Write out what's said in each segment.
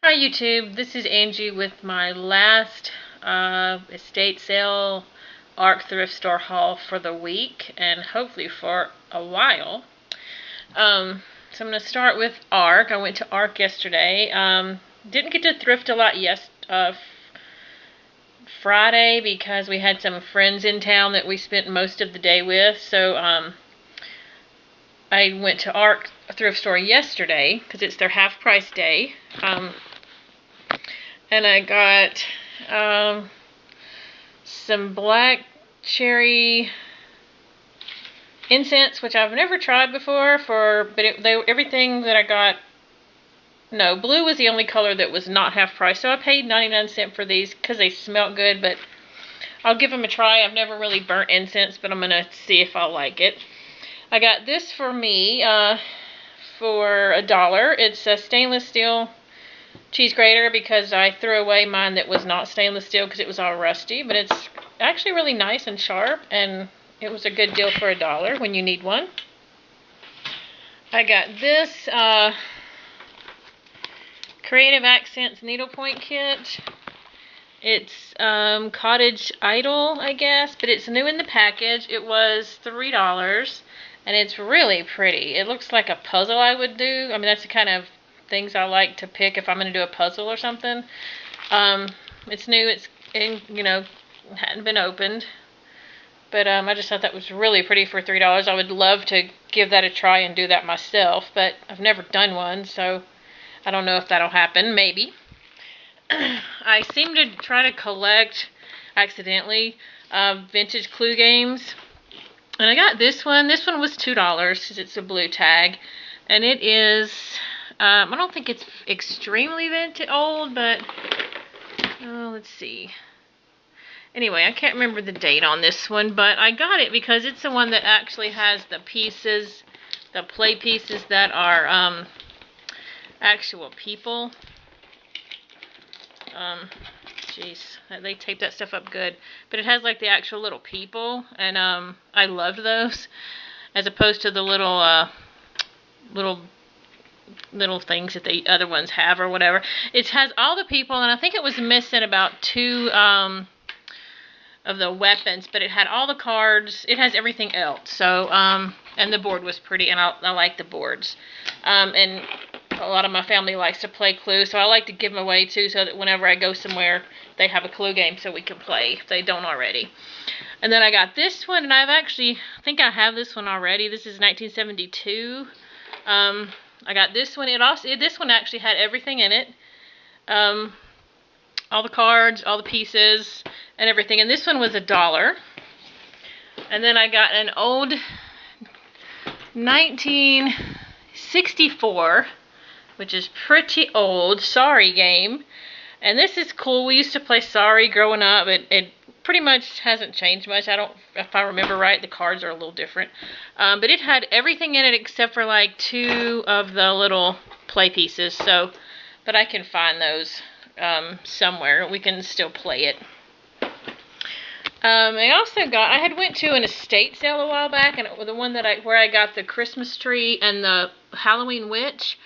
Hi YouTube, this is Angie with my last estate sale ARC thrift store haul for the week and hopefully for a while. So I'm going to start with ARC. I went to ARC yesterday. Didn't get to thrift a lot Friday because we had some friends in town that we spent most of the day with. So I went to ARC thrift store yesterday because it's their half price day. And I got some black cherry incense, which I've never tried before. Everything that I got, no, blue was the only color that was not half price. So I paid 99 cents for these because they smell good, but I'll give them a try. I've never really burnt incense, but I'm going to see if I'll like it. I got this for me for $1. It's a stainless steel cheese grater because I threw away mine that was not stainless steel because it was all rusty, but it's actually really nice and sharp, and it was a good deal for $1 when you need one. I got this Creative Accents needlepoint kit. It's Cottage Idol, I guess, but it's new in the package. It was $3, and it's really pretty. It looks like a puzzle I would do. I mean, that's the kind of things I like to pick if I'm going to do a puzzle or something. It's new. It's hadn't been opened, but I just thought that was really pretty for $3. I would love to give that a try and do that myself, but I've never done one, so I don't know if that'll happen. Maybe. I seem to try to collect accidentally vintage clue games, and I got this one. This one was $2 because it's a blue tag, and it is. I don't think it's extremely old, but let's see. Anyway, I can't remember the date on this one, but I got it because it's the one that actually has the pieces, the play pieces that are actual people. Jeez, they tape that stuff up good, but it has like the actual little people, and I loved those as opposed to the little things that the other ones have or whatever. It has all the people, and I think it was missing about 2 of the weapons, but it had all the cards. It has everything else. So and the board was pretty, and I like the boards. And a lot of my family likes to play Clue, so I like to give them away too, so that whenever I go somewhere, they have a Clue game so we can play if they don't already. And then I got this one, and I think I have this one already. This is 1972. I got this one. This one actually had everything in it. All the cards, all the pieces, and everything. And this one was $1. And then I got an old 1964, which is pretty old, Sorry game. And this is cool. We used to play Sorry growing up. It pretty much hasn't changed much. If I remember right, the cards are a little different. But it had everything in it except for like 2 of the little play pieces. So, but I can find those somewhere. We can still play it. I had went to an estate sale a while back, and it was the one where I got the Christmas tree and the Halloween witch.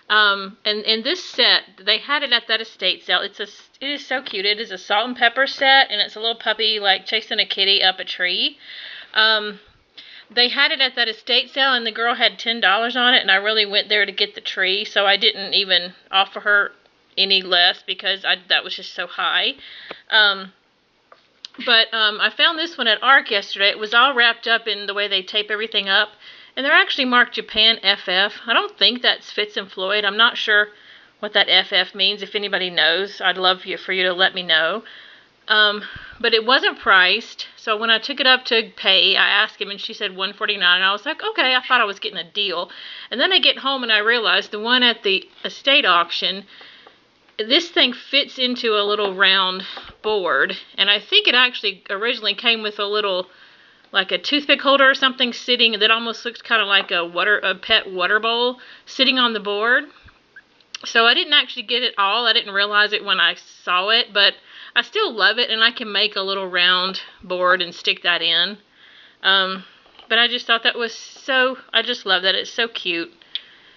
And in this set, they had it at that estate sale. It is so cute. It is a salt and pepper set, and it's a little puppy like chasing a kitty up a tree. They had it at that estate sale, and the girl had $10 on it, and I really went there to get the tree, so I didn't even offer her any less because that was just so high. But I found this one at ARC yesterday. It was all wrapped up in the way they tape everything up. And they're actually marked Japan FF. I don't think that's Fitz and Floyd. I'm not sure what that FF means. If anybody knows, I'd love for you to let me know. But it wasn't priced. So when I took it up to pay, I asked him, and she said $149. And I was like, okay, I thought I was getting a deal. And then I get home, and I realized the one at the estate auction, this thing fits into a little round board. And I think it actually originally came with a little, like a toothpick holder or something sitting that almost looks kind of like a pet water bowl sitting on the board. So I didn't actually get it all. I didn't realize it when I saw it, but I still love it, and I can make a little round board and stick that in. But I just thought that was I just love that. It's so cute.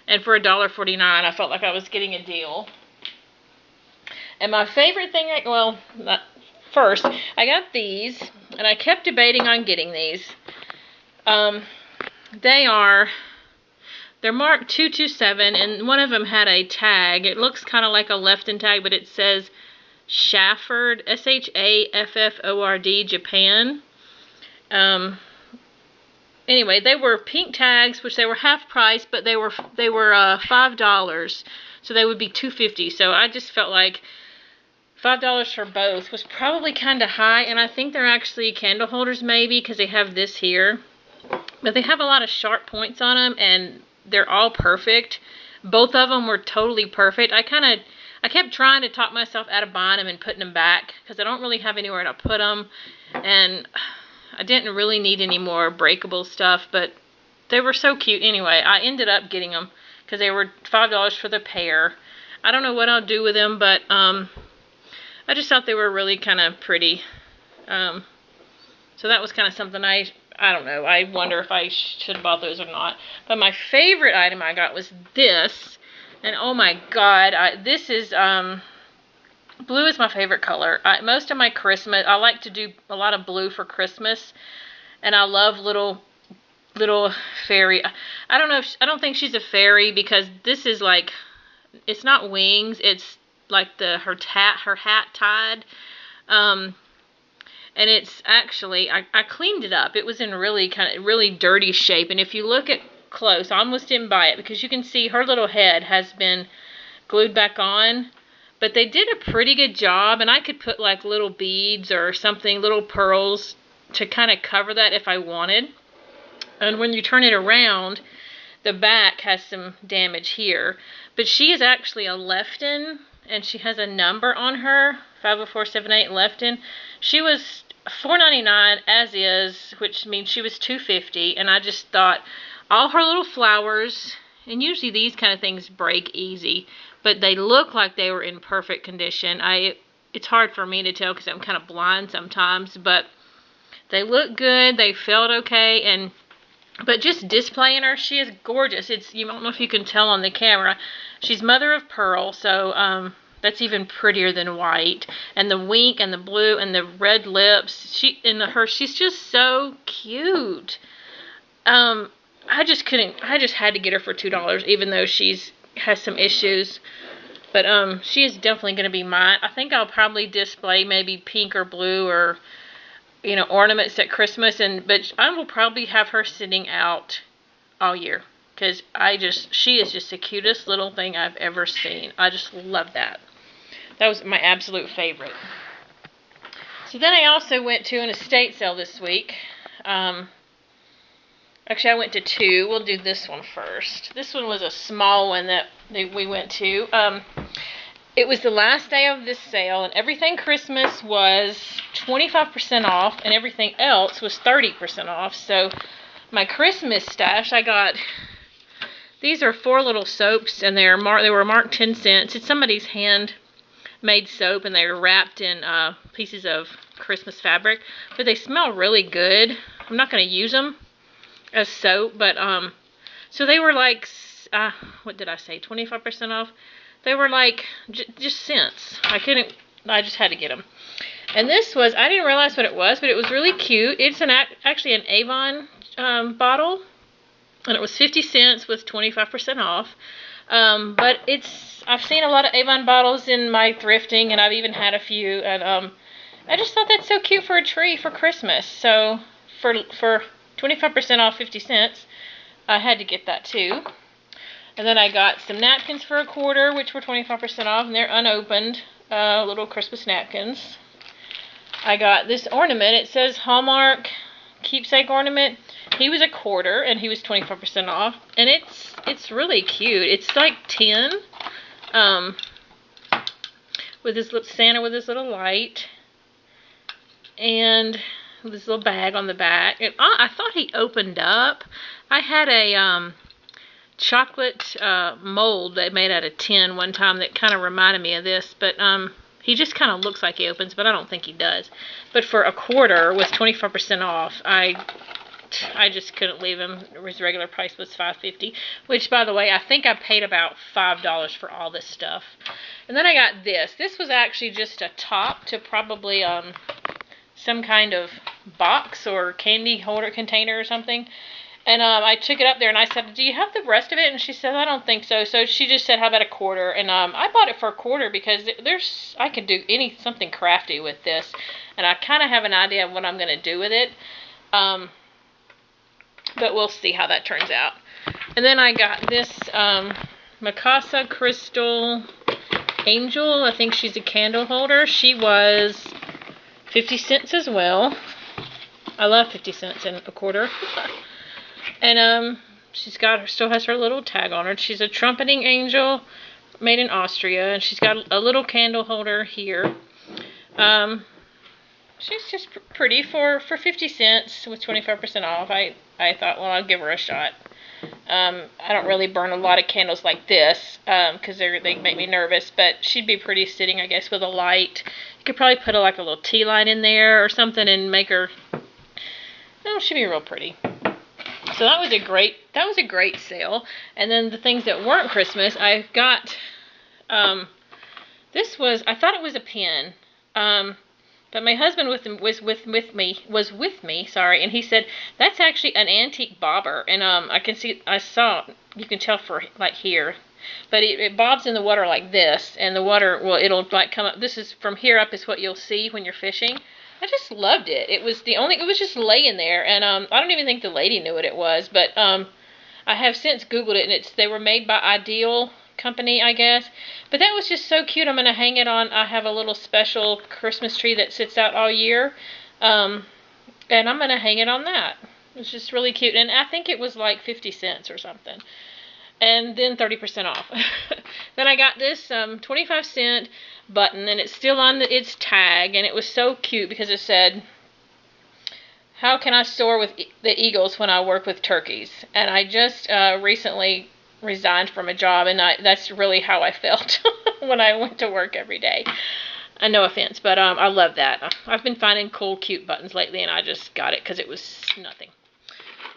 And for $1.49, I felt like I was getting a deal. And my favorite thing, first, I got these, and I kept debating on getting these. They're marked 227, and one of them had a tag. It looks kind of like a Lefton tag, but it says Shafford, Shafford, Japan. Anyway, they were pink tags, which they were half price, but they were $5, so they would be $2.50. So I just felt like $5 for both was probably kind of high, and I think they're actually candle holders maybe, because they have this here. But they have a lot of sharp points on them, and they're all perfect. Both of them were totally perfect. I kept trying to talk myself out of buying them and putting them back, because I don't really have anywhere to put them, and I didn't really need any more breakable stuff, but they were so cute anyway. I ended up getting them, because they were $5 for the pair. I don't know what I'll do with them, but I just thought they were really kind of pretty. So that was kind of something I don't know. I wonder if I should have bought those or not. But my favorite item I got was this. And oh my god, this is, blue is my favorite color. Most of my Christmas, I like to do a lot of blue for Christmas. And I love little fairy. I don't think she's a fairy, because this is like, it's not wings. It's like her hat tied. And it's actually, I cleaned it up. It was in really dirty shape. And if you look at close, I almost didn't buy it, because you can see her little head has been glued back on. But they did a pretty good job, and I could put like little beads or something, little pearls, to kind of cover that if I wanted. And when you turn it around, the back has some damage here. But she is actually a Lefton, and she has a number on her, 50478 Lefton. She was $4.99 as is, which means she was $2.50, and I just thought all her little flowers, and usually these kind of things break easy, but they look like they were in perfect condition. It's hard for me to tell because I'm kind of blind sometimes, but they look good, they felt okay, but just displaying her, she is gorgeous. You don't know if you can tell on the camera. She's mother of pearl, so that's even prettier than white. And the wink and the blue and the red lips. She's just so cute. I just had to get her for $2, even though has some issues. But she is definitely going to be mine. I think I'll probably display maybe pink or blue or ornaments at Christmas, but I will probably have her sitting out all year, because she is just the cutest little thing I've ever seen. I just love that. That was my absolute favorite. So then I also went to an estate sale this week. Actually, I went to two. We'll do this one first. This one was a small one that we went to. It was the last day of this sale, and everything Christmas was 25% off, and everything else was 30% off. So my Christmas stash, I got, these are 4 little soaps, and they were marked 10 cents. It's somebody's handmade soap, and they were wrapped in pieces of Christmas fabric, but they smell really good. I'm not going to use them as soap, but so they were like, what did I say, 25% off? They were like just cents. I just had to get them. And this was, I didn't realize what it was, but it was really cute. It's actually an Avon bottle, and it was 50 cents with 25% off. But I've seen a lot of Avon bottles in my thrifting, and I've even had a few, and I just thought that's so cute for a tree for Christmas. So for 25% off 50 cents, I had to get that too. And then I got some napkins for $1, which were 25% off, and they're unopened, little Christmas napkins. I got this ornament. It says Hallmark keepsake ornament. He was $1, and he was 25% off, and it's really cute. It's like tin, with this little Santa with his little light, and this little bag on the back. And I thought he opened up. I had a chocolate mold they made out of tin one time that kind of reminded me of this, but he just kind of looks like he opens, but I don't think he does. But for $1 with 25% off, I lot. I just couldn't leave him. His regular price was $5.50, which, by the way, I think I paid about $5 for all this stuff. And then I got this. This was actually just a top to probably some kind of box or candy holder container or something. And I took it up there and I said, do you have the rest of it? And she said, I don't think so. So she just said, how about a quarter? And I bought it for a quarter because I could do something crafty with this. And I kind of have an idea of what I'm going to do with it. But we'll see how that turns out. And then I got this Mikasa Crystal Angel. I think she's a candle holder. She was 50 cents as well. I love 50 cents and a quarter. And still has her little tag on her. She's a trumpeting angel made in Austria, and she's got a little candle holder here. She's just pretty for 50 cents with 25% off. I thought, well, I'll give her a shot. I don't really burn a lot of candles like this because they make me nervous, but she'd be pretty sitting, I guess, with a light. You could probably put like a little tea light in there or something and make her. Oh, she'd be real pretty. So that was a great sale. And then the things that weren't Christmas, I got this was, I thought it was a pen. But my husband was with me, sorry, and he said that's actually an antique bobber. And you can tell for like here. But it bobs in the water like this, and the water, well, it'll like come up. This is from here up is what you'll see when you're fishing. I just loved it. It was just laying there, and I don't even think the lady knew what it was, but I have since Googled it, and they were made by Ideal Company, I guess. But that was just so cute. I'm going to hang it on. I have a little special Christmas tree that sits out all year, and I'm going to hang it on that. It's just really cute, and I think it was like 50 cents or something. And then 30% off. Then I got this 25-cent button, and it's still on its tag, and it was so cute because it said, how can I soar with the eagles when I work with turkeys? And I just recently resigned from a job, and that's really how I felt when I went to work every day. No offense, but I love that. I've been finding cool, cute buttons lately, and I just got it because it was nothing.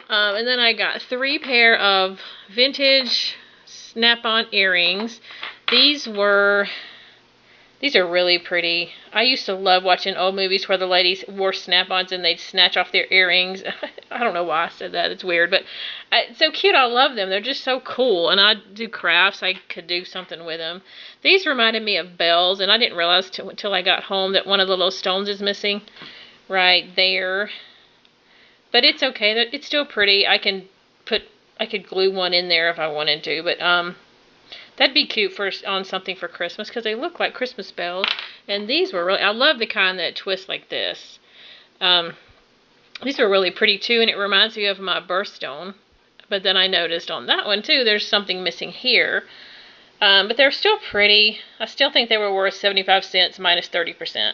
And then I got 3 pair of vintage snap-on earrings. These are really pretty. I used to love watching old movies where the ladies wore snap-ons and they'd snatch off their earrings. I don't know why I said that. It's weird, but it's so cute. I love them. They're just so cool. And I do crafts. I could do something with them. These reminded me of bells, and I didn't realize until I got home that one of the little stones is missing right there. But it's okay. It's still pretty. I could glue one in there if I wanted to, but that'd be cute on something for Christmas because they look like Christmas bells. And these were really, I love the kind that twist like this. These are really pretty too, and it reminds me of my birthstone. But then I noticed on that one too, there's something missing here. But they're still pretty. I still think they were worth 75 cents minus 30%.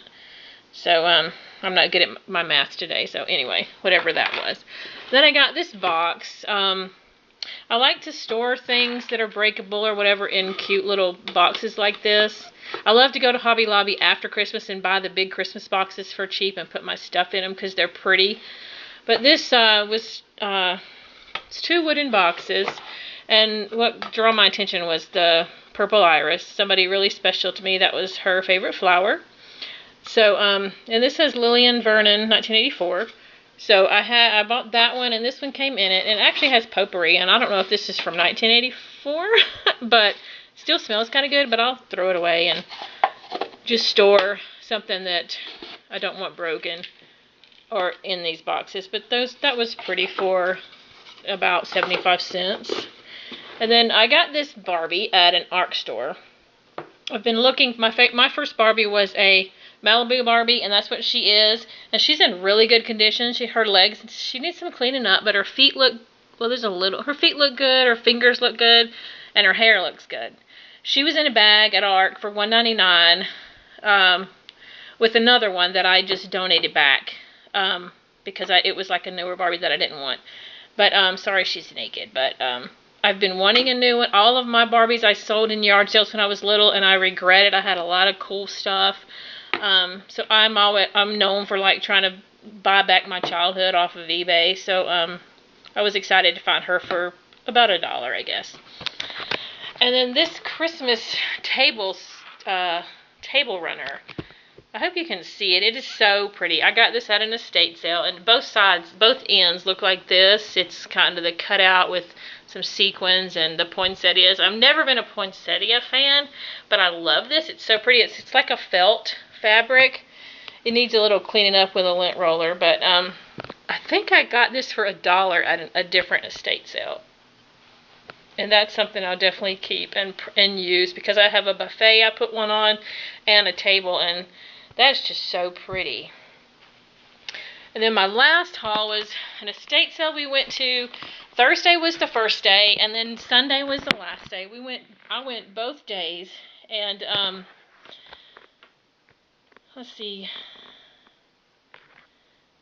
So, I'm not good at my math today, so anyway, whatever that was. Then I got this box. I like to store things that are breakable or whatever in cute little boxes like this. I love to go to Hobby Lobby after Christmas and buy the big Christmas boxes for cheap and put my stuff in them because they're pretty. But this it's 2 wooden boxes, and what drew my attention was the purple iris. Somebody really special to me, that was her favorite flower. So, and this says Lillian Vernon, 1984. So I bought that one, and this one came in it, and it actually has potpourri, and I don't know if this is from 1984, but still smells kind of good, but I'll throw it away and just store something that I don't want broken or in these boxes. But that was pretty for about 75 cents. And then I got this Barbie at an art store. I've been looking, my first Barbie was a Malibu Barbie, and that's what she is. And she's in really good condition. Her legs, she needs some cleaning up, but her feet look, well, her feet look good, her fingers look good, and her hair looks good. She was in a bag at ARC for $1.99 with another one that I just donated back because it was like a newer Barbie that I didn't want. But sorry she's naked, but I've been wanting a new one. All of my Barbies I sold in yard sales when I was little, and I regret it. I had a lot of cool stuff. So I'm known for like trying to buy back my childhood off of eBay. So I was excited to find her for about $1, I guess. And then this Christmas table runner. I hope you can see it. It is so pretty. I got this at an estate sale, and both ends look like this. It's kind of the cutout with some sequins and the poinsettias. I've never been a poinsettia fan, but I love this. It's so pretty. It's like a felt fabric. It needs a little cleaning up with a lint roller, but I think I got this for $1 at a different estate sale. And that's something I'll definitely keep and use, because I have a buffet I put one on and a table, and that's just so pretty. And then my last haul was an estate sale we went to. Thursday was the first day, and then Sunday was the last day. I went both days, and let's see,